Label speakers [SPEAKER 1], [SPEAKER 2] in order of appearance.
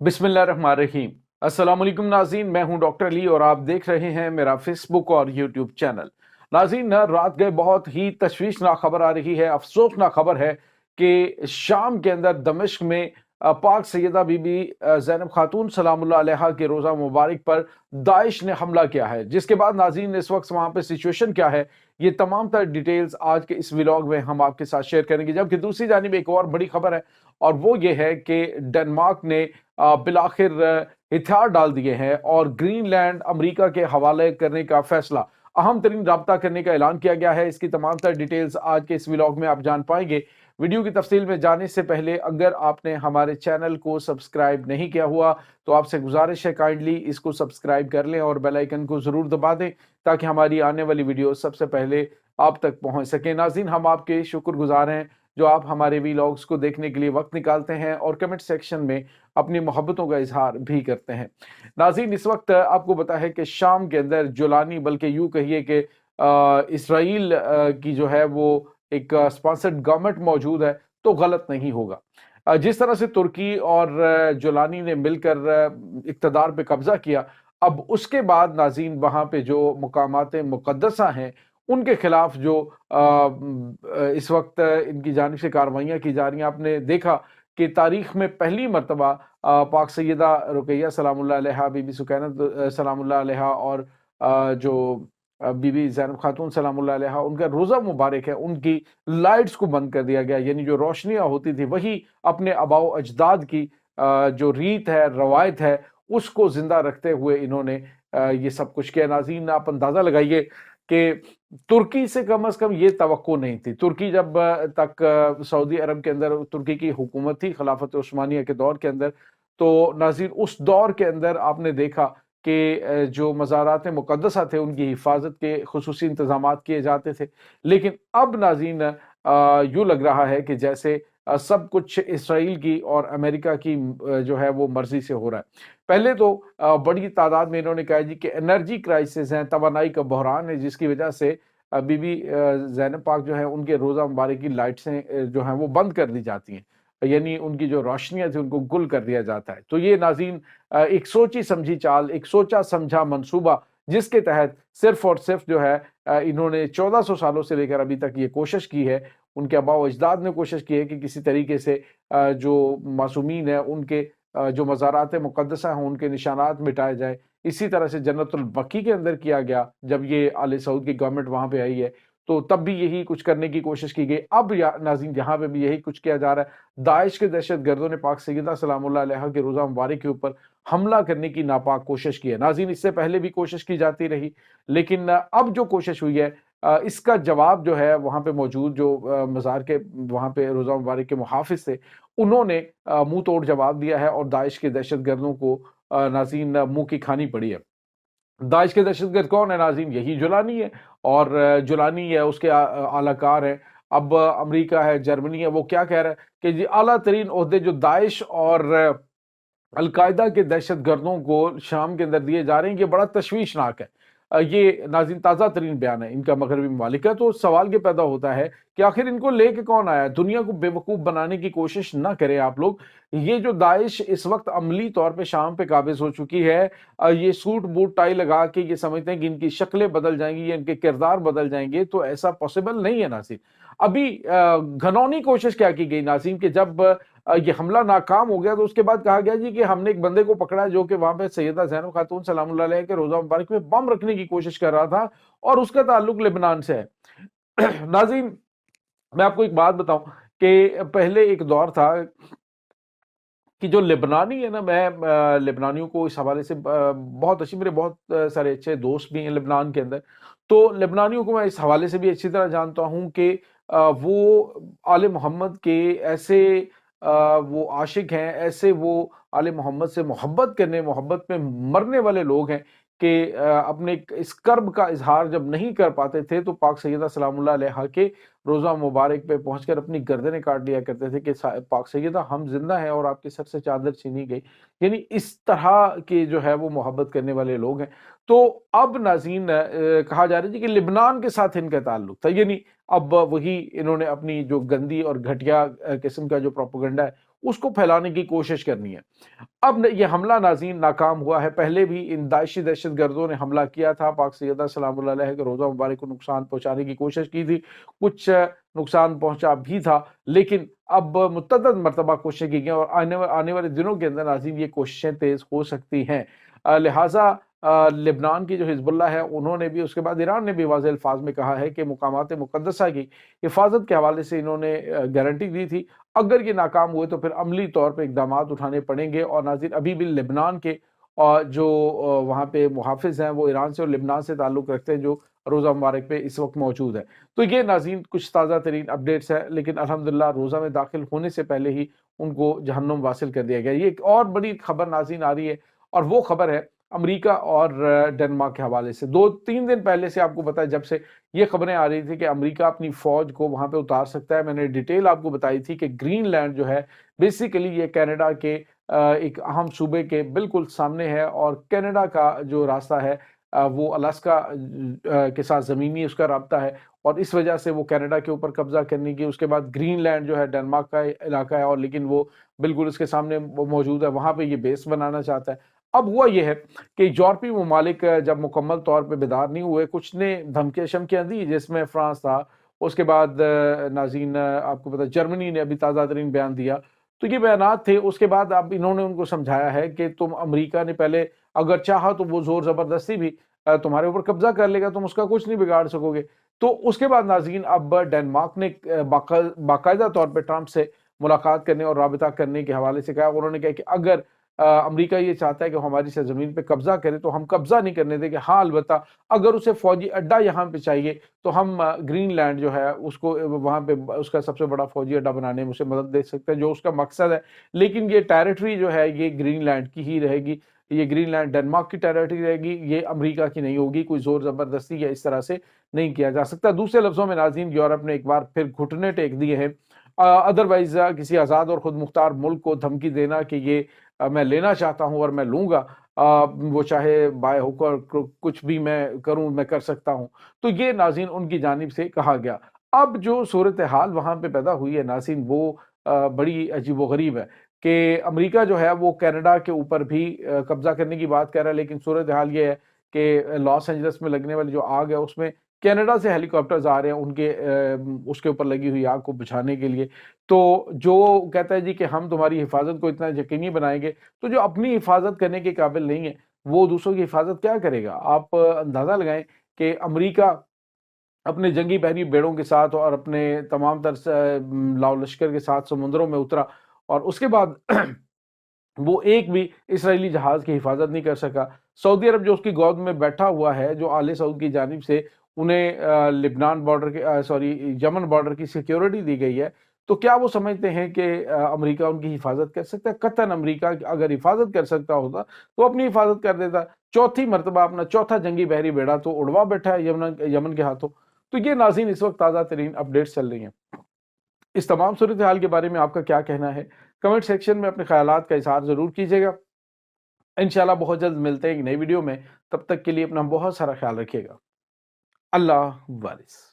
[SPEAKER 1] बिस्मिल्लाहिर्रहमानिर्रहीम। अस्सलाम वालेकुम नाज़रीन, मैं हूं डॉक्टर अली और आप देख रहे हैं मेरा फेसबुक और यूट्यूब चैनल। नाज़रीन, रात गए बहुत ही तशवीशनाक खबर आ रही है, अफसोसनाक खबर है कि शाम के अंदर दमिश्क में पाक सैयदा बीबी ज़ैनब खातून सलामुल्लाह अलैहा के रोज़ा मुबारक पर दाइश ने हमला किया है। जिसके बाद नाज़रीन इस वक्त वहाँ पे सिचुएशन क्या है, ये तमाम तर डिटेल्स आज के इस व्लॉग में हम आपके साथ शेयर करेंगे। जबकि दूसरी जानिब एक और बड़ी खबर है और वो ये है कि डेनमार्क ने बिलाखिर हथियार डाल दिए हैं और ग्रीनलैंड अमेरिका के हवाले करने का फैसला, अहम तरीन राब्ता करने का ऐलान किया गया है। इसकी तमाम तर डिटेल्स आज के इस व्लॉग में आप जान पाएंगे। वीडियो की तफसील में जाने से पहले अगर आपने हमारे चैनल को सब्सक्राइब नहीं किया हुआ तो आपसे गुजारिश है काइंडली इसको सब्सक्राइब कर लें और बेल आइकन को जरूर दबा दें ताकि हमारी आने वाली वीडियो सबसे पहले आप तक पहुंच सके। नाज़रीन, हम आपके शुक्रगुजार हैं जो आप हमारे वीलॉग्स को देखने के लिए वक्त निकालते हैं और कमेंट सेक्शन में अपनी मोहब्बतों का इजहार भी करते हैं। नाज़रीन, इस वक्त आपको पता है कि शाम के अंदर जुलानी, बल्कि यूं कहिए कि इसराइल की जो है वो एक स्पॉन्सर्ड गवर्नमेंट मौजूद है तो गलत नहीं होगा। जिस तरह से तुर्की और जुलानी ने मिलकर इक्तदार पे कब्जा किया, अब उसके बाद नाज़रीन वहां पे जो मुकामात मुकद्दसा हैं उनके खिलाफ जो इस वक्त इनकी जानिब से कार्रवाइयाँ की जा रही हैं। आपने देखा कि तारीख में पहली मरतबा पाक सैयदा रुकैया सलामुल्लाह अलैहा, बीबी सुकैना सलामुल्लाह अलैहा और जो बीबी ज़ैनब खातून सलामुल्लाह अलैहा, उनका रोज़ा मुबारक है, उनकी लाइट्स को बंद कर दिया गया। यानी जो रोशनियाँ होती थी वही अपने आबाओ अजदाद की जो रीत है, रवायत है, उसको जिंदा रखते हुए इन्होंने ये सब कुछ किया। नाज़रीन, आप अंदाज़ा लगाइए कि तुर्की से कम ये तवक्को नहीं थी। तुर्की जब तक सऊदी अरब के अंदर तुर्की की हुकूमत थी खिलाफत उस्मानिया के दौर के अंदर, तो नाज़रीन उस दौर के अंदर आपने देखा कि जो मज़ारात मुक़द्दसा थे उनकी हिफाजत के खुसूसी इंतज़ामात किए जाते थे। लेकिन अब नाज़रीन यूँ लग रहा है कि जैसे सब कुछ इसराइल की और अमेरिका की जो है वो मर्ज़ी से हो रहा है। पहले तो बड़ी तादाद में इन्होंने कहा जी कि एनर्जी क्राइसिस है, तवानाई का बहरान है, जिसकी वजह से बीबी ज़ैनब पाक जो है उनके रोज़ा मुबारक की लाइट्सें जो हैं वो बंद कर दी जाती हैं। यानी उनकी जो रोशनियाँ थी उनको गुल कर दिया जाता है। तो ये नाज़रीन एक सोची समझी चाल, एक सोचा समझा मंसूबा, जिसके तहत सिर्फ़ और सिर्फ़ जो है इन्होंने 1400 सालों से लेकर अभी तक ये कोशिश की है, उनके आबा अजदाद ने कोशिश की है कि किसी तरीके से जो मासूमीन है उनके जो मज़ारात मुक़द्दसा हैं उनके निशानात मिटाए जाए। इसी तरह से जन्नतुल बकी के अंदर किया गया जब ये आले सऊद की गवर्नमेंट वहाँ पे आई है, तो तब भी यही कुछ करने की कोशिश की गई। अब या नाज़रीन यहाँ पे भी यही कुछ किया जा रहा है। दाइश के दहशतगर्दों ने पाक सैयदा सलामुल्लाह अलैहा के रोज़ा मुबारक के ऊपर हमला करने की नापाक कोशिश की है। नाज़रीन, इससे पहले भी कोशिश की जाती रही, लेकिन अब जो कोशिश हुई है इसका जवाब जो है वहाँ पे मौजूद जो मज़ार के वहाँ पे रोज़ा मुबारक के मुहाफ़िज़ थे, उन्होंने मुँह तोड़ जवाब दिया है और दाइश के दहशतगर्दों को नाज़रीन मुँह की खानी पड़ी है। दाइश के दहशतगर्द कौन है नाज़रीन? यही जुलानी है और जुलानी है, उसके आलाकार हैं। अब अमेरिका है, जर्मनी है, वो क्या कह रहा है कि जी आला तरीन ओहदे जो दाइश और अल-कायदा के दहशतगर्दों को शाम के अंदर दिए जा रहे हैं, ये बड़ा तशवीशनाक है। ये नाज़रीन ताज़ा तरीन बयान है इनका मगरबी ममालिक का। तो सवाल ये पैदा होता है कि आखिर इनको लेके कौन आया है? दुनिया को बेवकूफ़ बनाने की कोशिश ना करें आप लोग। ये जो दाइश इस वक्त अमली तौर पे शाम पे काबिज़ हो चुकी है, ये सूट बूट टाई लगा के ये समझते हैं कि इनकी शक्लें बदल जाएंगी या इनके किरदार बदल जाएंगे, तो ऐसा पॉसिबल नहीं है नाज़रीन। अभी घनौनी कोशिश क्या की गई नाज़रीन कि जब ये हमला नाकाम हो गया तो उसके बाद कहा गया जी कि हमने एक बंदे को पकड़ा जो कि वहां पे सैयदा ज़ैनब खातून सलामुल्लाह अलैहा के रोज़ा मुबारक में बम रखने की कोशिश कर रहा था और उसका ताल्लुक लेबनान से है। नाज़रीन, मैं आपको एक बात बताऊं कि पहले एक दौर था कि जो लेबनानी है ना, मैं लेबनानियों को इस हवाले से बहुत अच्छी, मेरे बहुत सारे अच्छे दोस्त भी हैं लेबनान के अंदर, तो लेबनानियों को मैं इस हवाले से भी अच्छी तरह जानता हूं कि वो आले मोहम्मद के ऐसे वो आशिक हैं, ऐसे वो आले मोहम्मद से मोहब्बत करने, मोहब्बत में मरने वाले लोग हैं कि अपने इस कर्ब का इजहार जब नहीं कर पाते थे तो पाक सैयदा सलामुल्लाह अलैहा के रोज़ा मुबारक पे पहुंचकर अपनी गर्दनें काट लिया करते थे कि पाक सैयदा हम जिंदा हैं और आपके सर से चादर छीनी गई। यानी इस तरह के जो है वो मोहब्बत करने वाले लोग हैं। तो अब नाज़रीन कहा जा रहा है कि लिबनान के साथ इनका ताल्लुक था। यानी अब वही इन्होंने अपनी जो गंदी और घटिया किस्म का जो प्रोपेगेंडा है اس کو پھیلانے کی کوشش کرنی ہے۔ اب یہ حملہ ناظرین ناکام ہوا ہے، پہلے بھی ان داعشی دہشت گردوں نے حملہ کیا تھا، پاک سیدہ سلام اللہ علیہ کے روزہ مبارک کو نقصان پہنچانے کی کوشش کی تھی، کچھ نقصان پہنچا بھی تھا، لیکن اب متعدد مرتبہ کوششیں کی گئی اور آنے والے دنوں کے اندر ناظرین یہ کوششیں تیز ہو سکتی ہیں۔ لہٰذا لبنان کی جو حزب اللہ ہے انہوں نے بھی، اس کے بعد ایران نے بھی واضح الفاظ میں کہا ہے کہ مقامات مقدسہ کی حفاظت کے حوالے سے انہوں نے گارنٹی دی تھی، اگر یہ ناکام ہوئے تو پھر عملی طور پہ اقدامات اٹھانے پڑیں گے۔ اور ناظرین ابھی بھی لبنان کے جو وہاں پہ محافظ ہیں وہ ایران سے اور لبنان سے تعلق رکھتے ہیں جو روزہ مبارک پہ اس وقت موجود ہے۔ تو یہ ناظرین کچھ تازہ ترین اپڈیٹس ہیں، لیکن الحمدللہ روزہ میں داخل ہونے سے پہلے ہی ان کو جہنم واصل کر دیا گیا۔ یہ ایک اور بڑی خبر ناظرین آ رہی ہے، اور وہ خبر ہے امریکہ اور ڈنمارک کے حوالے سے۔ 2-3 دن پہلے سے آپ کو پتا ہے جب سے یہ خبریں آ رہی تھی کہ امریکہ اپنی فوج کو وہاں پہ اتار سکتا ہے، میں نے ڈیٹیل آپ کو بتائی تھی کہ گرین لینڈ جو ہے بیسیکلی یہ کینیڈا کے ایک اہم صوبے کے بالکل سامنے ہے، اور کینیڈا کا جو راستہ ہے وہ الاسکا کے ساتھ زمینی اس کا رابطہ ہے، اور اس وجہ سے وہ کینیڈا کے اوپر قبضہ کرنے کی، اس کے بعد گرین لینڈ جو ہے ڈنمارک کا علاقہ ہے، اور لیکن وہ بالکل اس کے سامنے موجود ہے، وہاں پہ یہ بیس بنانا چاہتا ہے۔ اب ہوا یہ ہے کہ یورپی ممالک جب مکمل طور پہ بیدار نہیں ہوئے، کچھ نے دھمکیاں شمکیاں دی، جس میں فرانس تھا، اس کے بعد ناظرین آپ کو پتا جرمنی نے ابھی تازہ ترین بیان دیا، تو یہ بیانات تھے۔ اس کے بعد اب انہوں نے ان کو سمجھایا ہے کہ تم، امریکہ نے پہلے اگر چاہا تو وہ زور زبردستی بھی تمہارے اوپر قبضہ کر لے گا، تم اس کا کچھ نہیں بگاڑ سکو گے۔ تو اس کے بعد ناظرین اب ڈنمارک نے باقاعدہ طور پہ ٹرمپ سے ملاقات کرنے اور رابطہ کرنے کے حوالے سے کہا، انہوں نے کہا کہ اگر امریکہ یہ چاہتا ہے کہ ہماری سرزمین پہ قبضہ کرے تو ہم قبضہ نہیں کرنے دیں گے، ہاں البتہ اگر اسے فوجی اڈا یہاں پہ چاہیے تو ہم گرین لینڈ جو ہے اس کو وہاں پہ اس کا سب سے بڑا فوجی اڈا بنانے میں اسے مدد دے سکتے ہیں، جو اس کا مقصد ہے۔ لیکن یہ ٹیریٹری جو ہے یہ گرین لینڈ کی ہی رہے گی، یہ گرین لینڈ ڈنمارک کی ٹیریٹری رہے گی، یہ امریکہ کی نہیں ہوگی، کوئی زور زبردستی یا اس طرح سے نہیں کیا جا سکتا۔ دوسرے لفظوں میں ناظرین یورپ نے ایک بار پھر گھٹنے ٹیک دیے ہیں، ادروائز کسی آزاد اور خود مختار ملک کو دھمکی دینا کہ یہ میں لینا چاہتا ہوں اور میں لوں گا، وہ چاہے بائے ہو کر کچھ بھی میں کروں، میں کر سکتا ہوں، تو یہ ناظرین ان کی جانب سے کہا گیا۔ اب جو صورتحال وہاں پہ پیدا ہوئی ہے ناظرین وہ بڑی عجیب و غریب ہے کہ امریکہ جو ہے وہ کینیڈا کے اوپر بھی قبضہ کرنے کی بات کر رہا ہے، لیکن صورتحال یہ ہے کہ لاس اینجلس میں لگنے والی جو آگ ہے اس میں کینیڈا سے ہیلی کاپٹرز آ رہے ہیں ان کے اس کے اوپر لگی ہوئی آگ کو بجھانے کے لیے۔ تو جو کہتا ہے جی کہ ہم تمہاری حفاظت کو اتنا یقینی بنائیں گے، تو جو اپنی حفاظت کرنے کے قابل نہیں ہے وہ دوسروں کی حفاظت کیا کرے گا؟ آپ اندازہ لگائیں کہ امریکہ اپنے جنگی بحری بیڑوں کے ساتھ اور اپنے تمام تر لاؤ لشکر کے ساتھ سمندروں میں اترا، اور اس کے بعد وہ ایک بھی اسرائیلی جہاز کی حفاظت نہیں کر سکا۔ سعودی عرب جو اس کی گود میں بیٹھا ہوا ہے، جو آل سعود کی جانب سے انہیں لبنان بارڈر کے یمن بارڈر کی سیکیورٹی دی گئی ہے، تو کیا وہ سمجھتے ہیں کہ امریکہ ان کی حفاظت کر سکتا ہے؟ قطعاً امریکہ اگر حفاظت کر سکتا ہوتا تو اپنی حفاظت کر دیتا۔ چوتھی مرتبہ اپنا چوتھا جنگی بحری بیڑا تو اڑوا بیٹھا ہے یمن کے ہاتھوں۔ تو یہ ناظرین اس وقت تازہ ترین اپڈیٹس چل رہی ہیں۔ اس تمام صورتحال کے بارے میں آپ کا کیا کہنا ہے؟ کمنٹ سیکشن میں اپنے خیالات کا اظہار ضرور کیجیے گا۔ انشاءاللہ بہت جلد ملتے ہیں ایک نئی ویڈیو میں، تب تک کے لیے اپنا بہت سارا خیال رکھیے گا۔ اللہ وارث۔